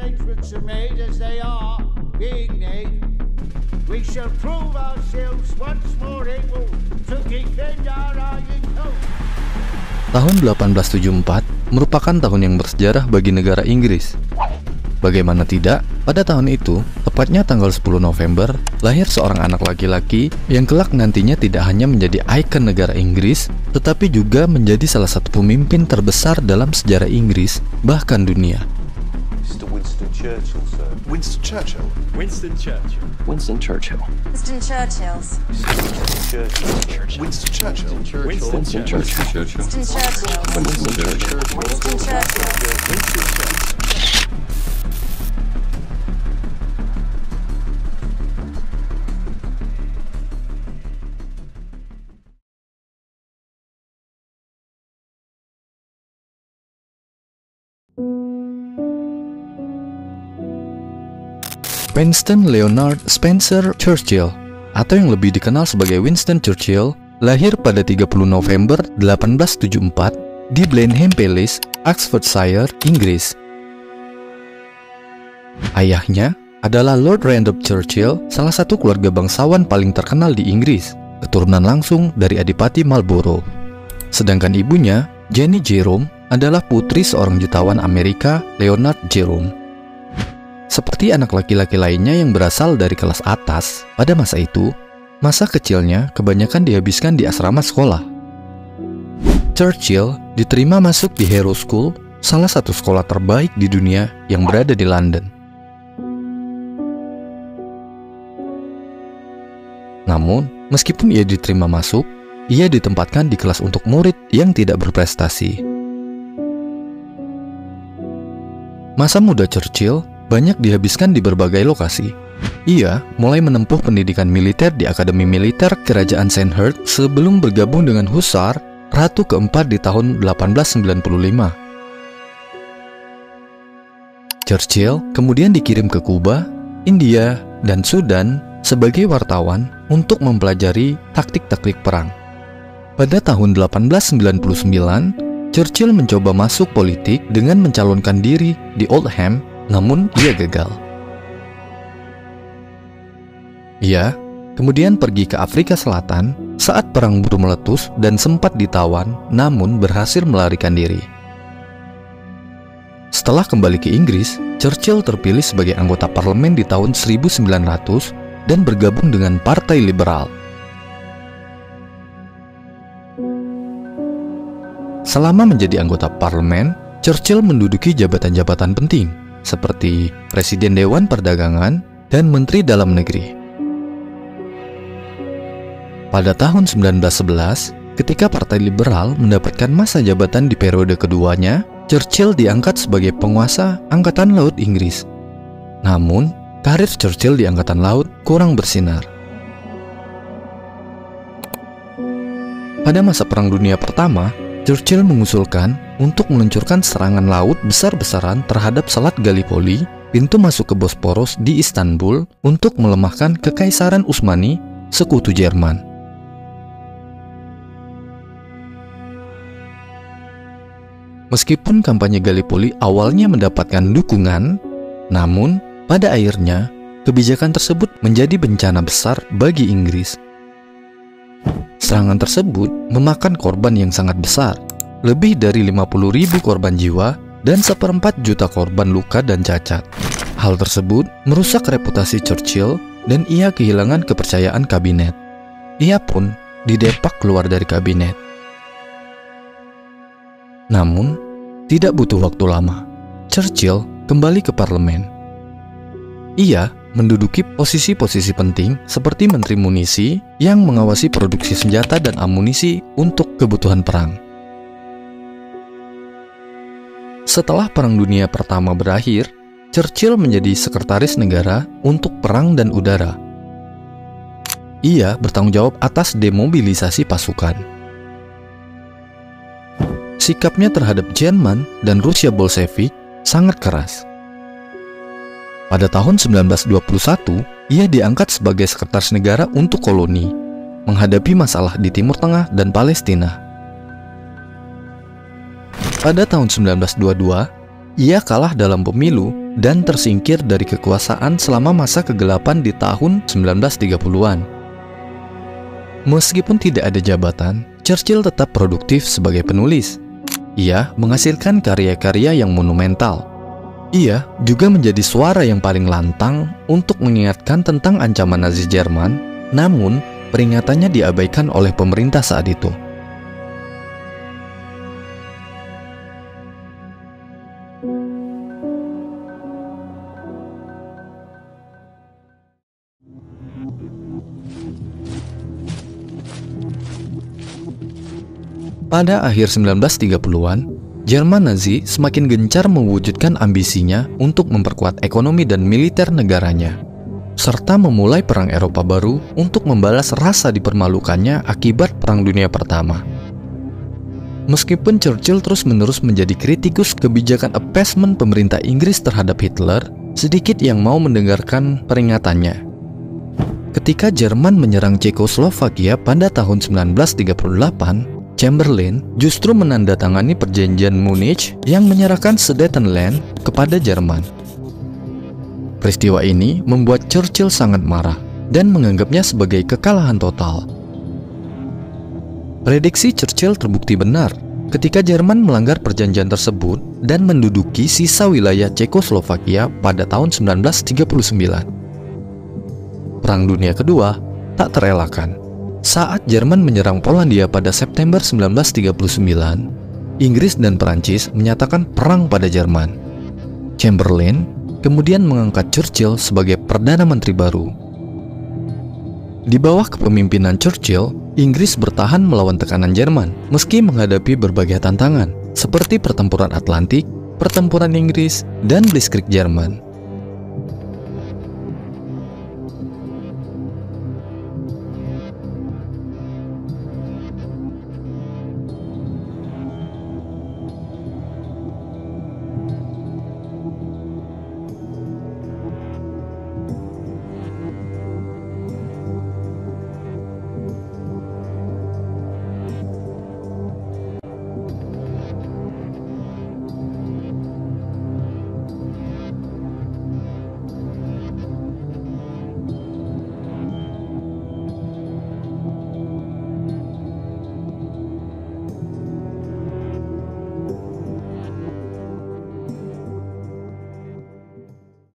arrangements are made as they are being made, we shall prove ourselves once more able to defend our island coast. Tahun 1874 merupakan tahun yang bersejarah bagi negara Inggris. Bagaimana tidak, pada tahun itu, tepatnya tanggal 10 November, lahir seorang anak laki-laki yang kelak nantinya tidak hanya menjadi ikon negara Inggris, tetapi juga menjadi salah satu pemimpin terbesar dalam sejarah Inggris, bahkan dunia. Winston Churchill, sir. Winston Churchill. Winston Churchill. Winston Churchill. Winston Churchill's. Winston Churchill. Winston Churchill. Winston Churchill. Winston Churchill. Winston Churchill. Winston Leonard Spencer Churchill, atau yang lebih dikenal sebagai Winston Churchill, lahir pada 30 November 1874 di Blenheim Palace, Oxfordshire, Inggris. Ayahnya adalah Lord Randolph Churchill, salah satu keluarga bangsawan paling terkenal di Inggris, keturunan langsung dari Adipati Marlborough. Sedangkan ibunya, Jenny Jerome, adalah putri seorang jutawan Amerika, Leonard Jerome. Seperti anak laki-laki lainnya yang berasal dari kelas atas, pada masa itu, masa kecilnya kebanyakan dihabiskan di asrama sekolah. Churchill diterima masuk di Harrow School, salah satu sekolah terbaik di dunia yang berada di London. Namun, meskipun ia diterima masuk, ia ditempatkan di kelas untuk murid yang tidak berprestasi. Masa muda Churchill banyak dihabiskan di berbagai lokasi. Ia mulai menempuh pendidikan militer di Akademi Militer Kerajaan Sandhurst sebelum bergabung dengan Hussar, Ratu keempat di tahun 1895. Churchill kemudian dikirim ke Kuba, India, dan Sudan sebagai wartawan untuk mempelajari taktik-taktik perang. Pada tahun 1899, Churchill mencoba masuk politik dengan mencalonkan diri di Oldham, namun ia gagal. Ia kemudian pergi ke Afrika Selatan saat perang buruh meletus dan sempat ditawan, namun berhasil melarikan diri. Setelah kembali ke Inggris, Churchill terpilih sebagai anggota parlemen di tahun 1900 dan bergabung dengan Partai Liberal. Selama menjadi anggota parlemen, Churchill menduduki jabatan-jabatan penting seperti Presiden Dewan Perdagangan dan Menteri Dalam Negeri. Pada tahun 1911, ketika Partai Liberal mendapatkan masa jabatan di periode keduanya, Churchill diangkat sebagai penguasa Angkatan Laut Inggris. Namun, karir Churchill di Angkatan Laut kurang bersinar. Pada masa Perang Dunia Pertama, Churchill mengusulkan untuk meluncurkan serangan laut besar-besaran terhadap Selat Gallipoli, pintu masuk ke Bosporus di Istanbul, untuk melemahkan Kekaisaran Utsmani, sekutu Jerman. Meskipun kampanye Gallipoli awalnya mendapatkan dukungan, namun pada akhirnya kebijakan tersebut menjadi bencana besar bagi Inggris. Serangan tersebut memakan korban yang sangat besar, lebih dari 50.000 korban jiwa dan 1/4 juta korban luka dan cacat. Hal tersebut merusak reputasi Churchill dan ia kehilangan kepercayaan kabinet. Ia pun didepak keluar dari kabinet. Namun, tidak butuh waktu lama, Churchill kembali ke parlemen. Ia menduduki posisi-posisi penting seperti Menteri Munisi yang mengawasi produksi senjata dan amunisi untuk kebutuhan perang. Setelah Perang Dunia Pertama berakhir, Churchill menjadi sekretaris negara untuk perang dan udara. Ia bertanggung jawab atas demobilisasi pasukan. Sikapnya terhadap Jerman dan Rusia Bolshevik sangat keras. Pada tahun 1921, ia diangkat sebagai sekretaris negara untuk koloni, menghadapi masalah di Timur Tengah dan Palestina. Pada tahun 1922, ia kalah dalam pemilu dan tersingkir dari kekuasaan selama masa kegelapan di tahun 1930-an. Meskipun tidak ada jabatan, Churchill tetap produktif sebagai penulis. Ia menghasilkan karya-karya yang monumental. Ia juga menjadi suara yang paling lantang untuk mengingatkan tentang ancaman Nazi Jerman, namun peringatannya diabaikan oleh pemerintah saat itu. Pada akhir 1930-an, Jerman Nazi semakin gencar mewujudkan ambisinya untuk memperkuat ekonomi dan militer negaranya, serta memulai Perang Eropa Baru untuk membalas rasa dipermalukannya akibat Perang Dunia Pertama. Meskipun Churchill terus-menerus menjadi kritikus kebijakan appeasement pemerintah Inggris terhadap Hitler, sedikit yang mau mendengarkan peringatannya. Ketika Jerman menyerang Cekoslovakia pada tahun 1938, Chamberlain justru menandatangani perjanjian Munich yang menyerahkan Sudetenland kepada Jerman. Peristiwa ini membuat Churchill sangat marah dan menganggapnya sebagai kekalahan total. Prediksi Churchill terbukti benar ketika Jerman melanggar perjanjian tersebut dan menduduki sisa wilayah Cekoslovakia pada tahun 1939. Perang Dunia Kedua tak terelakkan. Saat Jerman menyerang Polandia pada September 1939, Inggris dan Perancis menyatakan perang pada Jerman. Chamberlain kemudian mengangkat Churchill sebagai Perdana Menteri baru. Di bawah kepemimpinan Churchill, Inggris bertahan melawan tekanan Jerman meski menghadapi berbagai tantangan seperti Pertempuran Atlantik, Pertempuran Inggris, dan Blitzkrieg Jerman.